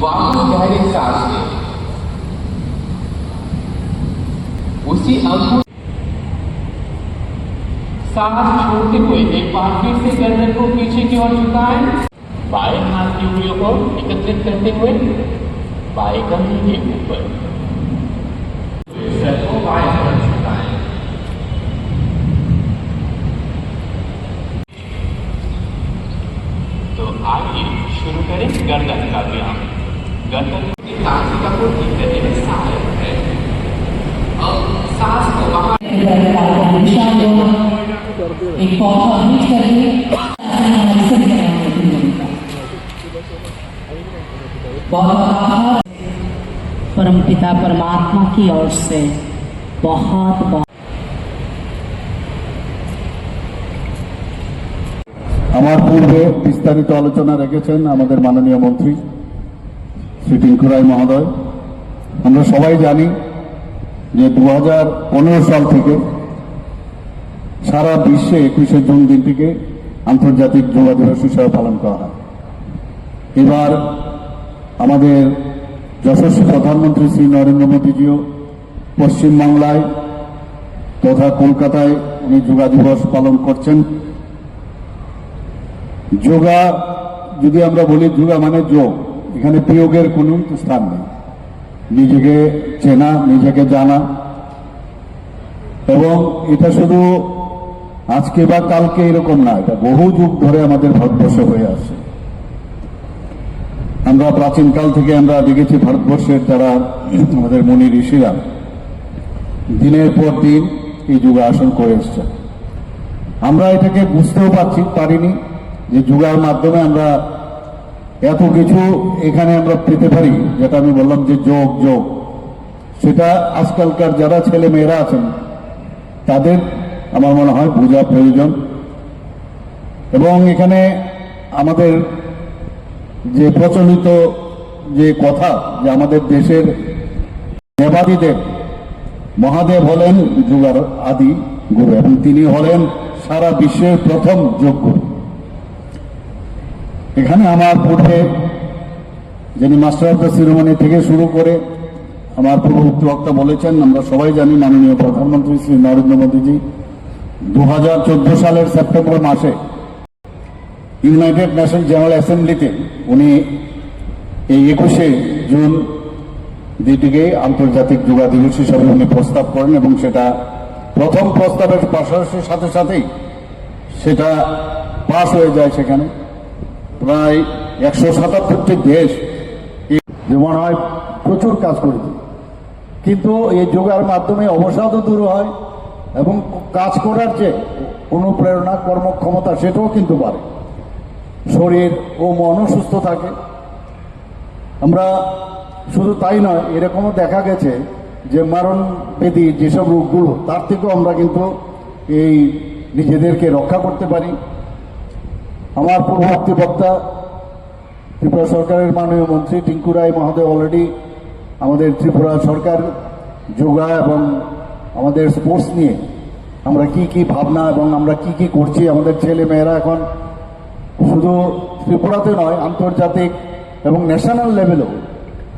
वापस गहरी सांस लें। उसी अंकुर सांस छोड़ते हुए एक बार फिर से गर्दन को पीछे की ओर झुकाएं। बाएं हाथ की उंगलियों को एकत्रित करते हुए बाएं कंधे के ऊपर सर को बाएं तरफ झुकाएं। तो आइए शुरू करें गर्दन का व्यायाम। गर्दन की नासिका को ठीक करने में सहायक है। अब सांस को बाहर एक पौधा बीच करके परम पिता परमात्मा की ओर से बहुत बहुत আমার পূর্বে বিস্তারিত আলোচনা রেখেছেন আমাদের মাননীয় মন্ত্রী শ্রী টিঙ্কু রায় মহোদয়। আমরা সবাই জানি যে 2015 সাল থেকে সারা বিশ্বে 21শে জুন দিনটিকে আন্তর্জাতিক যোগা দিবস হিসেবে পালন করা হয়। এবার আমাদের যশস্বী প্রধানমন্ত্রী শ্রী নরেন্দ্র মোদীজিও পশ্চিমবাংলায় তথা কলকাতায় উনি যোগা দিবস পালন করছেন। যোগা যদি আমরা বলি যোগা মানে যোগ, এখানে বিয়োগের কোনো স্থান নেই। নিজেকে চেনা, নিজেকে জানা, এবং এটা শুধু আজকে বা কালকে এরকম না, এটা বহু যুগ ধরে আমাদের ভারতবর্ষে হয়ে আসছে। আমরা প্রাচীনকাল থেকে আমরা দেখেছি ভারতবর্ষের যারা আমাদের মুনি ঋষিরা দিনের পর দিন এই যোগাসন করে এসছে। আমরা এটাকে বুঝতেও পারিনি যে যোগার মাধ্যমে আমরা এত কিছু এখানে আমরা পেতে পারি, যেটা আমি বললাম যে যোগ যোগ, সেটা আজকালকার যারা ছেলে মেয়েরা আছেন তাদের আমার মনে হয় বোঝা প্রয়োজন। এবং এখানে আমাদের যে প্রচলিত যে কথা যে আমাদের দেশের দেবাদিদেব মহাদেব হলেন যোগার আদি গুরু, এবং তিনি হলেন সারা বিশ্বের প্রথম যোগ গুরু। এখানে আমার পূর্বে যিনি মাস্টার অফ দ্য সিরিমনি থেকে শুরু করে আমার পূর্ববর্তী বক্তা বলেছেন, আমরা সবাই জানি মাননীয় প্রধানমন্ত্রী শ্রী নরেন্দ্র মোদীজি 2014 সালের সেপ্টেম্বর মাসে ইউনাইটেড নেশন জেনারেল অ্যাসেম্বলিতে উনি এই 21শে জুন দিনটিকে আন্তর্জাতিক যোগা দিবস হিসাবে উনি প্রস্তাব করেন, এবং সেটা প্রথম প্রস্তাবের পাশাপাশি সাথে সাথেই সেটা পাস হয়ে যায়। সেখানে প্রায় 177টি দেশ যে মনে হয় প্রচুর কাজ করেছে, কিন্তু এই যোগার মাধ্যমে অবসাদও দূর হয় এবং কাজ করার যে অনুপ্রেরণা কর্মক্ষমতা সেটাও কিন্তু বাড়ে, শরীর ও মনও সুস্থ থাকে। আমরা শুধু তাই নয়, এরকমও দেখা গেছে যে মারণ ব্যাধি যেসব রোগগুলো তার থেকেও আমরা কিন্তু এই নিজেদেরকে রক্ষা করতে পারি। আমার পূর্ববর্তী বক্তা ত্রিপুরা সরকারের মাননীয় মন্ত্রী টিঙ্কু রায় মহোদয় অলরেডি আমাদের ত্রিপুরা সরকার যোগা এবং আমাদের স্পোর্টস নিয়ে আমরা কি কি ভাবনা এবং আমরা কি কি করছি, আমাদের ছেলে মেয়েরা এখন শুধু ত্রিপুরাতে নয় আন্তর্জাতিক এবং ন্যাশনাল লেভেলেও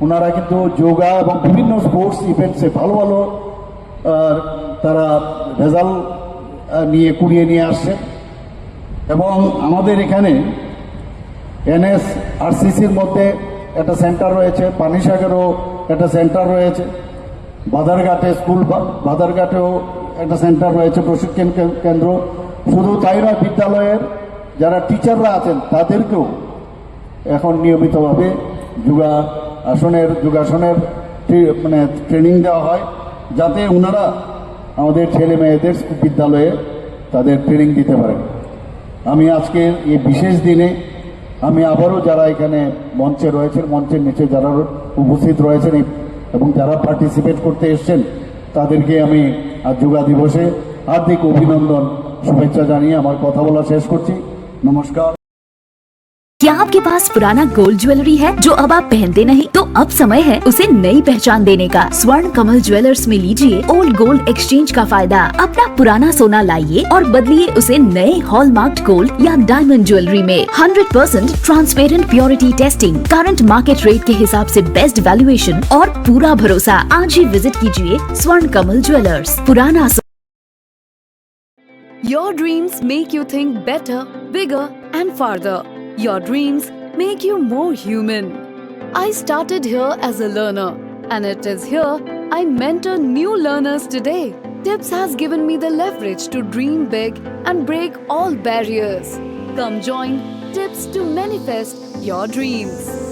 ওনারা কিন্তু যোগা এবং বিভিন্ন স্পোর্টস ইভেন্টসে ভালো ভালো তারা রেজাল্ট কুড়িয়ে নিয়ে আসছে। এবং আমাদের এখানে NSRCCর মধ্যে একটা সেন্টার রয়েছে, পানিসাগরেও একটা সেন্টার রয়েছে, বাধারঘাটে বাধারঘাটেও একটা সেন্টার রয়েছে, প্রশিক্ষণ কেন্দ্র। শুধু তাই নয়, বিদ্যালয়ের যারা টিচাররা আছেন তাদেরকেও এখন নিয়মিতভাবে যোগাসনের মানে ট্রেনিং দেওয়া হয়, যাতে ওনারা আমাদের ছেলে মেয়েদের বিদ্যালয়ে তাদের ট্রেনিং দিতে পারেন। আমি আজকে এই বিশেষ দিনে আমি আবারও যারা এখানে মঞ্চে রয়েছেন, মঞ্চের নিচে যারা উপস্থিত রয়েছেন এবং যারা পার্টিসিপেট করতে এসছেন তাদেরকে আমি আজ যোগা দিবসে হার্দিক অভিনন্দন শুভেচ্ছা জানিয়ে আমার কথা বলা শেষ করছি। নমস্কার। क्या आपके पास पुराना गोल्ड ज्वेलरी है जो अब आप पहनते नहीं? तो अब समय है उसे नई पहचान देने का। स्वर्ण कमल ज्वेलर्स में लीजिए ओल्ड गोल्ड एक्सचेंज का फायदा। अपना पुराना सोना लाइए और बदलिए उसे नए हॉलमार्क्ड गोल्ड या डायमंड ज्वेलरी में। 100% transparent purity testing, current market rate के हिसाब से बेस्ट वैल्यूएशन और पूरा भरोसा। आज ही विजिट कीजिए स्वर्ण कमल ज्वेलर्स, पुराना। Your dreams make you think better, bigger and farther. Your dreams make you more human. I started here as a learner and it is here I mentor new learners today. Tips has given me the leverage to dream big and break all barriers. Come join Tips to manifest your dreams.